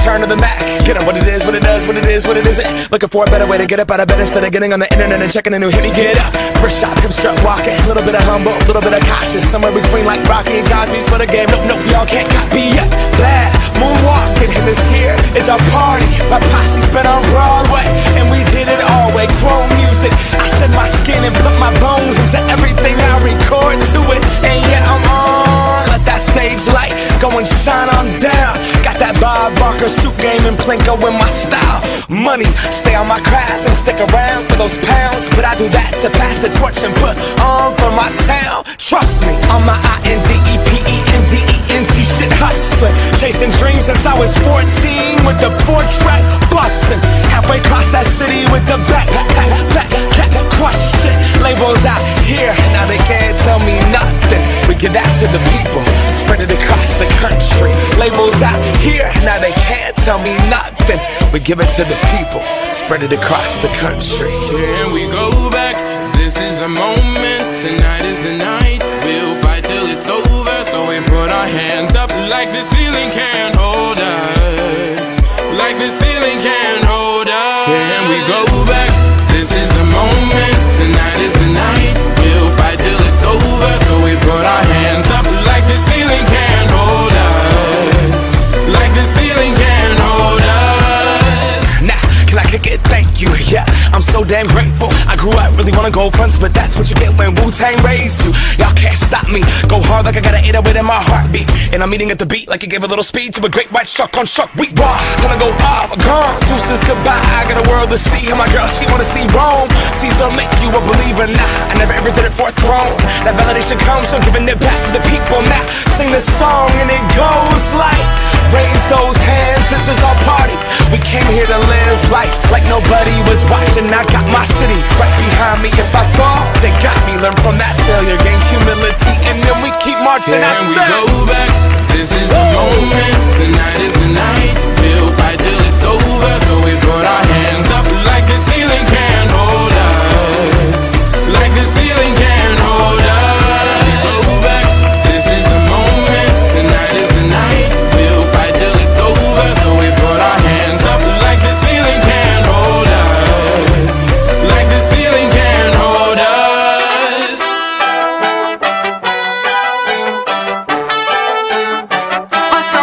return to the Mac. Get up what it is, what it does, what it is, what it isn't. Looking for a better way to get up out of bed instead of getting on the internet and checking a new hit. Me get up, first shot, hip strut walking. A little bit of humble, a little bit of cautious. Somewhere between like Rocky and Cosby's for the game. Nope, nope, y'all can't copy yet. Bad moonwalking, and this here is our party. My posse's been on Broadway, and we did it all way. Chrome music, I shed my skin and put my bones into everything I record to it. And yeah, I'm on. Let that stage light go and shine on down. Got that Bob Barker suit game and Plinko in my style. Money, stay on my craft and stick around for those pounds. But I do that to pass the torch and put on for my town. Trust me, on my INDEPENDENT shit hustling. Chasing dreams since I was 14 with the 4-track bustin'. Halfway across that city with the back crush shit. Labels out here, now they can't tell me nothing. We give that to the people, spread it across the country. Labels out here, now they can't tell me nothing. We give it to the people, spread it across the country. Here we go back, this is the moment, tonight is the night. We'll fight till it's over, so we put our hands up like the ceiling can't hold us. Like the ceiling can't hold us. Here we go back, this is the moment, tonight is the night. We'll fight till it's over, so we put our hands up like the ceiling can't hold us. Like the ceiling can't hold us. Nah, can I kick it? Thank you, yeah, I'm so damn grateful. I grew up really wanna go fronts, but that's what you get when Wu-Tang raised you. Y'all can't stop me, go hard like I got an 808 in my heartbeat. And I'm eating at the beat like it gave a little speed to a great white shark on shark week. Raw, time to go off, gone, deuces goodbye. I got a world to see, and my girl, she wanna see Rome. Caesar make you a believer, nah, I never ever did it for a throne. That validation comes from giving it back to the people. Now, sing this song and it goes like, raise those hands, this is our party. We came here to live life like nobody was watching. I got my city right behind me. If I fall, they got me. Learn from that failure, gain humility, and then we keep marching. And we go back, this is the moment, tonight is the night. We'll fight till it's over, so we put our hands up like the ceiling can't hold us. Like the ceiling can't hold us. We go back, this is the moment, tonight is the night. We'll fight till it's over, so we put our hands up like the ceiling can't hold us. Like the ceiling can't hold us. What's up?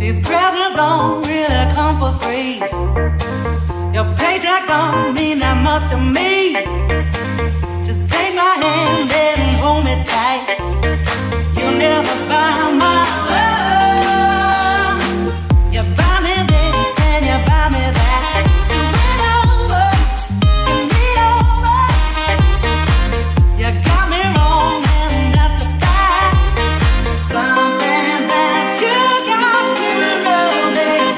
These presents don't really come for free. Your paychecks don't mean that much to me. Just take my hand and hold me tight. You'll never buy my love. You buy me this and you buy me that. So win over, and lean over. You got me wrong and that's a fact. Something that you got to know this.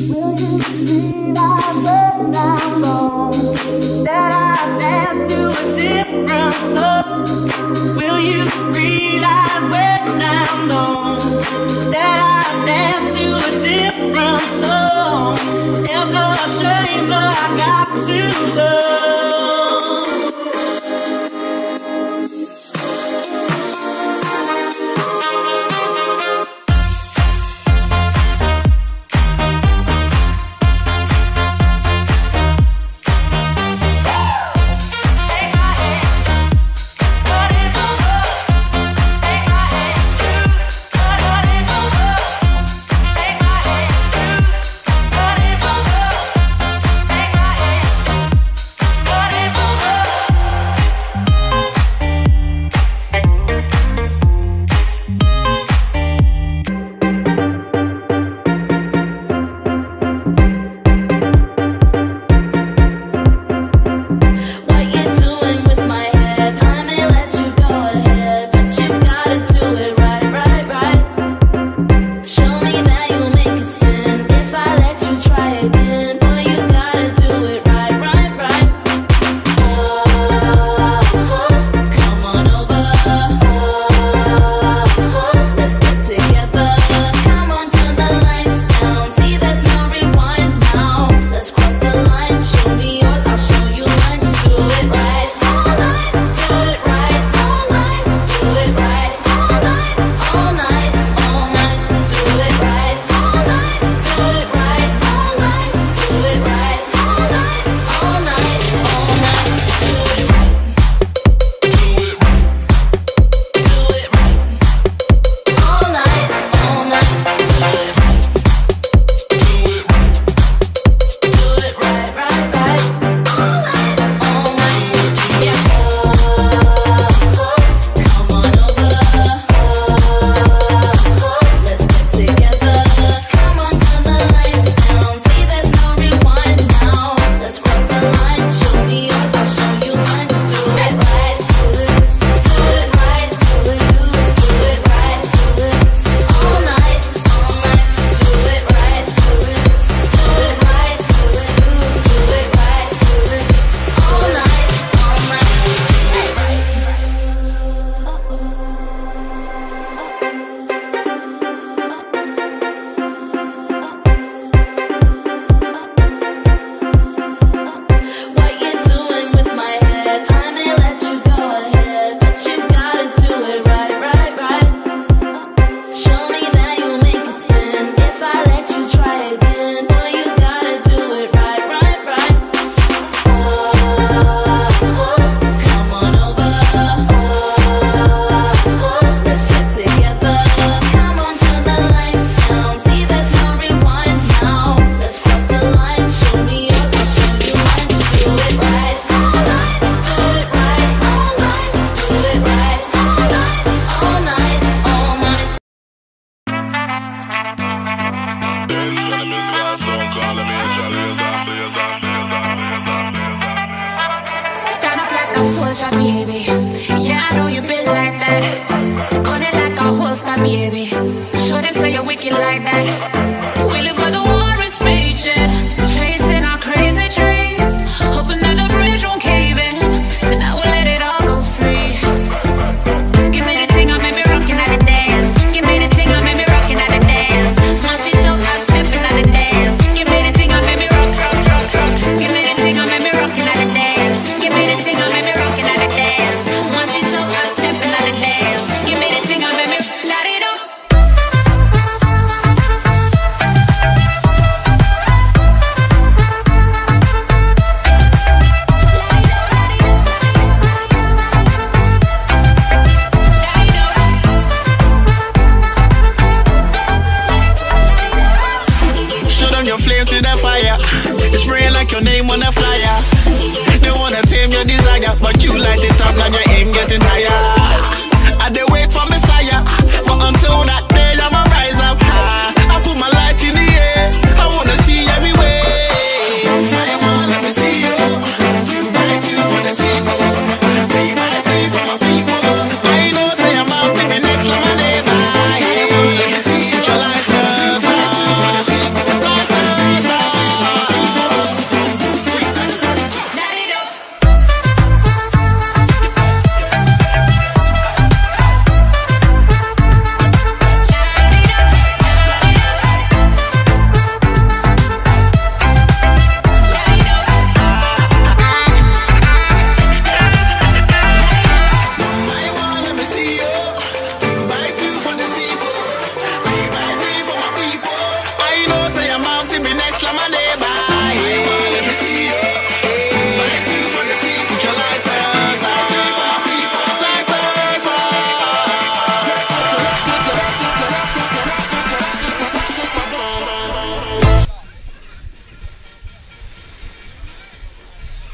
Will you see that way down low? That I dance to a different love. Will you realize way down low that I dance to a different song? It's a shame, but I got to love.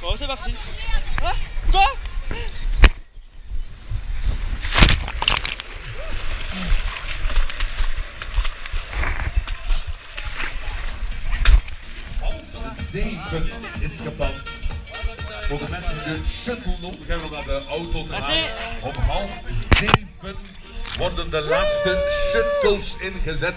Go, c'est parti. Hein? Go! Zeven is gepand. Voor de mensen die de shuttle nog gaan we naar de auto te halen. Om 6:30 worden de laatste shuttles ingezet.